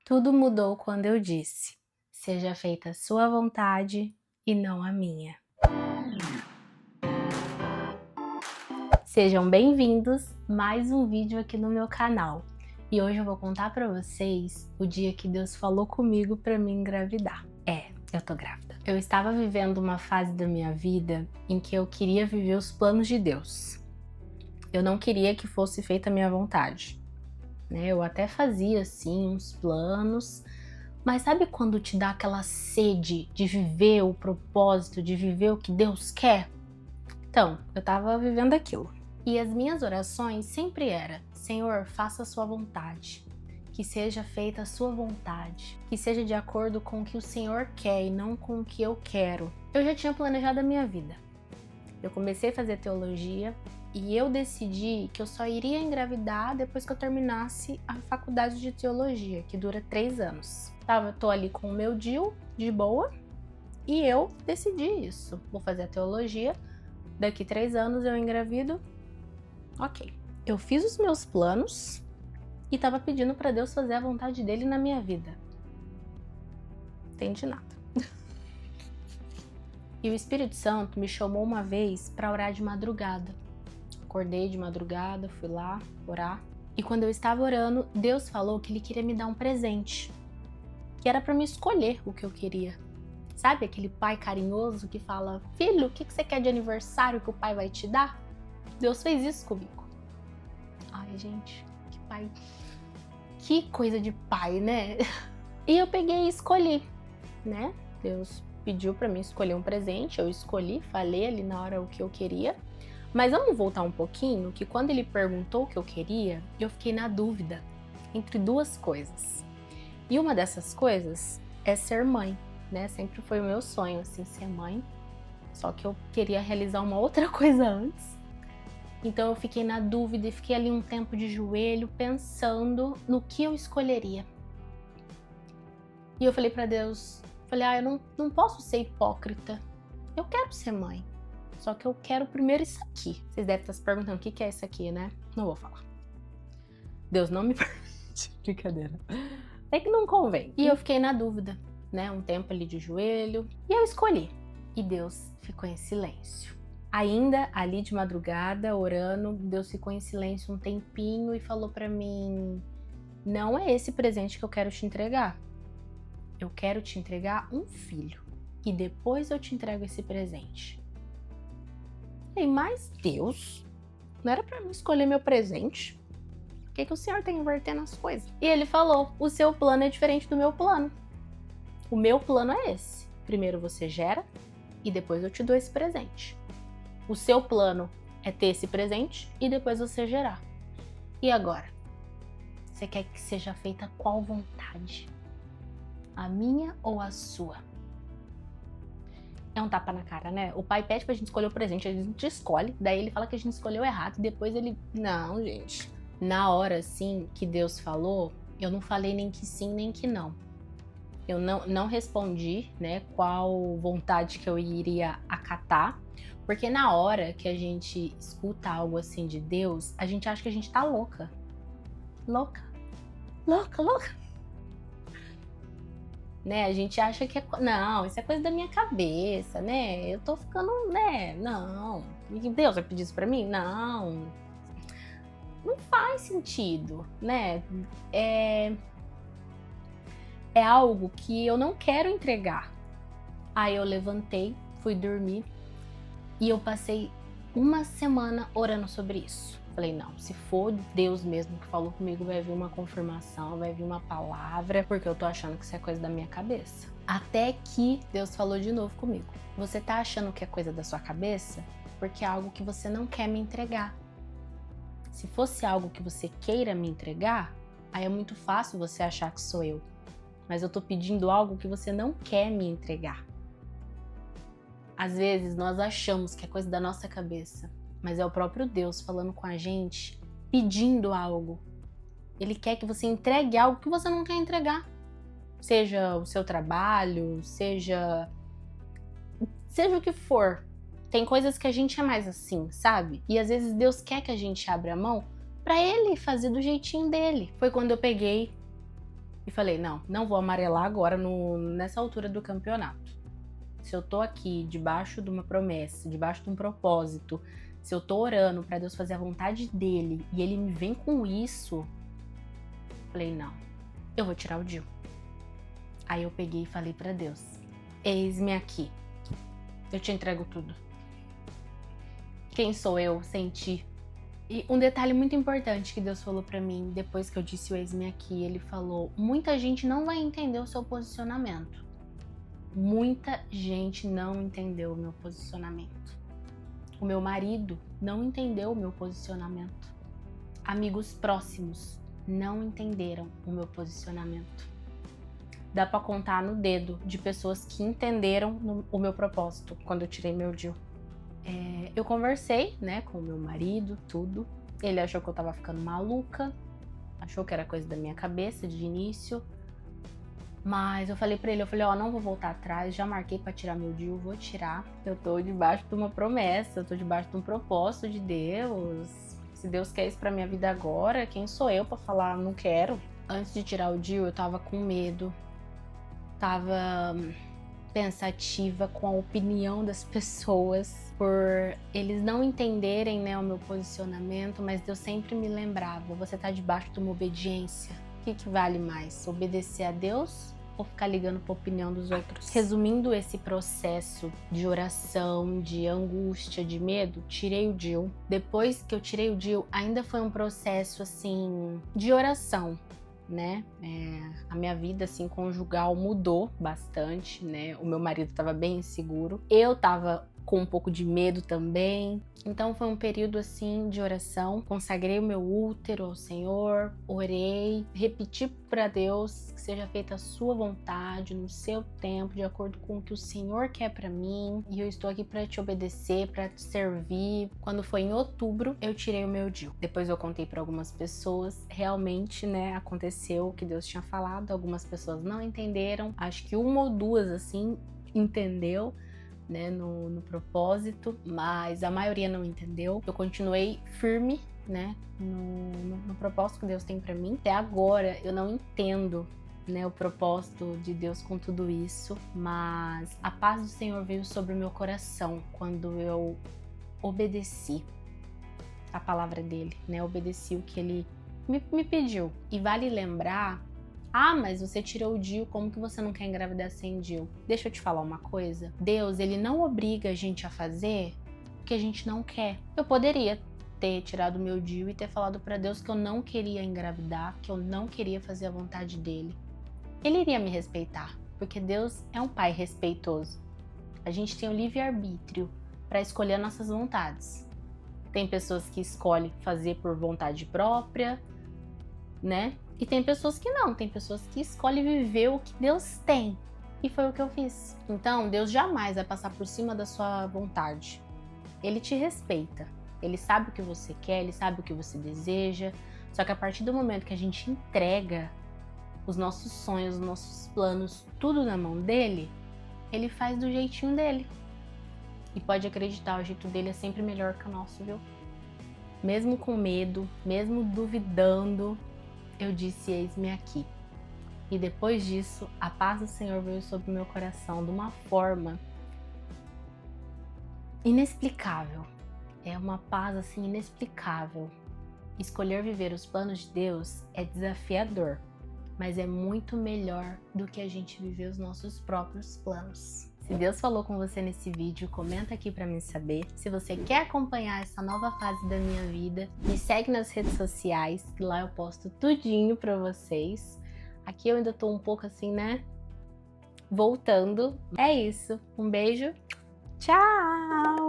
Tudo mudou quando eu disse: seja feita a sua vontade e não a minha. Sejam bem-vindos a mais um vídeo aqui no meu canal. E hoje eu vou contar pra vocês o dia que Deus falou comigo pra me engravidar. Eu tô grávida. Eu estava vivendo uma fase da minha vida em que eu queria viver os planos de Deus. Eu não queria que fosse feita a minha vontade. Eu até fazia, assim, uns planos, mas sabe quando te dá aquela sede de viver o propósito, de viver o que Deus quer? Então, eu tava vivendo aquilo. E as minhas orações sempre eram: Senhor, faça a sua vontade. Que seja feita a sua vontade. Que seja de acordo com o que o Senhor quer e não com o que eu quero. Eu já tinha planejado a minha vida. Eu comecei a fazer teologia e eu decidi que eu só iria engravidar depois que eu terminasse a faculdade de teologia, que dura 3 anos. Tô ali com o meu DIU, de boa, e eu decidi isso. Vou fazer a teologia, daqui 3 anos eu engravido. Ok. Eu fiz os meus planos e tava pedindo pra Deus fazer a vontade dele na minha vida. Entendi nada. E o Espírito Santo me chamou uma vez pra orar de madrugada. Acordei de madrugada, fui lá orar. E quando eu estava orando, Deus falou que Ele queria me dar um presente. Que era pra me escolher o que eu queria. Sabe aquele pai carinhoso que fala: filho, o que você quer de aniversário que o pai vai te dar? Deus fez isso comigo. Ai, gente, que pai. Que coisa de pai, né? E eu peguei e escolhi, né? Deus pediu pra mim escolher um presente, eu escolhi, falei ali na hora o que eu queria. Mas vamos voltar um pouquinho, que quando ele perguntou o que eu queria, eu fiquei na dúvida entre duas coisas. E uma dessas coisas é ser mãe, né? Sempre foi o meu sonho, assim, ser mãe. Só que eu queria realizar uma outra coisa antes. Então eu fiquei na dúvida e fiquei ali um tempo de joelho pensando no que eu escolheria. E eu falei pra Deus, eu não posso ser hipócrita. Eu quero ser mãe. Só que eu quero primeiro isso aqui. Vocês devem estar se perguntando o que é isso aqui, né? Não vou falar. Deus não me permite. Brincadeira. É que não convém. E eu fiquei na dúvida, né? Um tempo ali de joelho. E eu escolhi. E Deus ficou em silêncio. Ainda ali de madrugada, orando, Deus ficou em silêncio um tempinho e falou pra mim: não é esse presente que eu quero te entregar. Eu quero te entregar um filho. E depois eu te entrego esse presente. Mas Deus, não era pra mim escolher meu presente? Por que o Senhor tá invertendo as coisas? E ele falou: o seu plano é diferente do meu plano. O meu plano é esse. Primeiro você gera e depois eu te dou esse presente. O seu plano é ter esse presente e depois você gerar. E agora? Você quer que seja feita qual vontade? A minha ou a sua? É um tapa na cara, né? O pai pede pra gente escolher o presente, a gente escolhe, daí ele fala que a gente escolheu errado, e depois ele... Não, gente. Na hora, assim, que Deus falou, eu não falei nem que sim, nem que não. Eu não respondi, né, qual vontade que eu iria acatar, porque na hora que a gente escuta algo assim de Deus, a gente acha que a gente tá louca. Louca. Louca, louca. Né? A gente acha que não, isso é coisa da minha cabeça, né? Eu tô ficando, né? Não. E Deus vai pedir isso pra mim? Não. Não faz sentido, né? É algo que eu não quero entregar. Aí eu levantei, fui dormir e eu passei uma semana orando sobre isso. Falei, não, se for Deus mesmo que falou comigo, vai vir uma confirmação, vai vir uma palavra, porque eu tô achando que isso é coisa da minha cabeça. Até que Deus falou de novo comigo. Você tá achando que é coisa da sua cabeça? Porque é algo que você não quer me entregar. Se fosse algo que você queira me entregar, aí é muito fácil você achar que sou eu. Mas eu tô pedindo algo que você não quer me entregar. Às vezes nós achamos que é coisa da nossa cabeça, mas é o próprio Deus falando com a gente, pedindo algo. Ele quer que você entregue algo que você não quer entregar. Seja o seu trabalho, seja o que for. Tem coisas que a gente é mais assim, sabe? E às vezes Deus quer que a gente abra a mão pra Ele fazer do jeitinho dele. Foi quando eu peguei E falei, não vou amarelar agora nessa altura do campeonato. Se eu tô aqui debaixo de uma promessa, debaixo de um propósito, se eu tô orando pra Deus fazer a vontade dele e ele me vem com isso, falei, não, eu vou tirar o Gil. Aí eu peguei e falei pra Deus, eis-me aqui, eu te entrego tudo. Quem sou eu sem ti? E um detalhe muito importante que Deus falou pra mim depois que eu disse o eis-me aqui, ele falou, muita gente não vai entender o seu posicionamento. Muita gente não entendeu o meu posicionamento. O meu marido não entendeu o meu posicionamento. Amigos próximos não entenderam o meu posicionamento. Dá pra contar no dedo de pessoas que entenderam o meu propósito quando eu tirei meu Gil. Eu conversei, né, com o meu marido, tudo. Ele achou que eu tava ficando maluca, achou que era coisa da minha cabeça de início. Mas eu falei pra ele, não vou voltar atrás, já marquei pra tirar meu Gil, vou tirar. Eu tô debaixo de uma promessa, eu tô debaixo de um propósito de Deus. Se Deus quer isso pra minha vida agora, quem sou eu pra falar não quero? Antes de tirar o Gil, eu tava com medo, tava pensativa com a opinião das pessoas, por eles não entenderem, né, o meu posicionamento, mas Deus sempre me lembrava, você tá debaixo de uma obediência. O que vale mais? Obedecer a Deus ou ficar ligando para a opinião dos outros? Resumindo esse processo de oração, de angústia, de medo, tirei o Gil. Depois que eu tirei o Gil, ainda foi um processo assim de oração, né? A minha vida assim conjugal mudou bastante, né? O meu marido estava bem inseguro, eu estava com um pouco de medo também. Então foi um período assim de oração, consagrei o meu útero ao Senhor, orei, repeti para Deus que seja feita a sua vontade, no seu tempo, de acordo com o que o Senhor quer para mim, e eu estou aqui para te obedecer, para te servir. Quando foi em outubro, eu tirei o meu Gil. Depois eu contei para algumas pessoas, realmente, né, aconteceu o que Deus tinha falado, algumas pessoas não entenderam, acho que uma ou duas assim entendeu, né, no propósito, mas a maioria não entendeu. Eu continuei firme, né, no propósito que Deus tem pra mim. Até agora eu não entendo, né, o propósito de Deus com tudo isso, mas a paz do Senhor veio sobre o meu coração quando eu obedeci a palavra dele, né, obedeci o que ele me pediu. E vale lembrar, mas você tirou o Gil, como que você não quer engravidar sem Gil? Deixa eu te falar uma coisa. Deus, ele não obriga a gente a fazer o que a gente não quer. Eu poderia ter tirado o meu Gil e ter falado pra Deus que eu não queria engravidar, que eu não queria fazer a vontade dele. Ele iria me respeitar, porque Deus é um pai respeitoso. A gente tem o livre-arbítrio para escolher nossas vontades. Tem pessoas que escolhem fazer por vontade própria, né? E tem pessoas que não, tem pessoas que escolhem viver o que Deus tem. E foi o que eu fiz. Então, Deus jamais vai passar por cima da sua vontade. Ele te respeita. Ele sabe o que você quer, ele sabe o que você deseja. Só que a partir do momento que a gente entrega os nossos sonhos, os nossos planos, tudo na mão dele, ele faz do jeitinho dele. E pode acreditar, o jeito dele é sempre melhor que o nosso, viu? Mesmo com medo, mesmo duvidando, eu disse, eis-me aqui. E depois disso, a paz do Senhor veio sobre o meu coração de uma forma inexplicável. É uma paz assim inexplicável. Escolher viver os planos de Deus é desafiador, mas é muito melhor do que a gente viver os nossos próprios planos. Se Deus falou com você nesse vídeo, comenta aqui pra mim saber. Se você quer acompanhar essa nova fase da minha vida, me segue nas redes sociais, que lá eu posto tudinho pra vocês. Aqui eu ainda tô um pouco assim, né? Voltando. É isso. Um beijo. Tchau!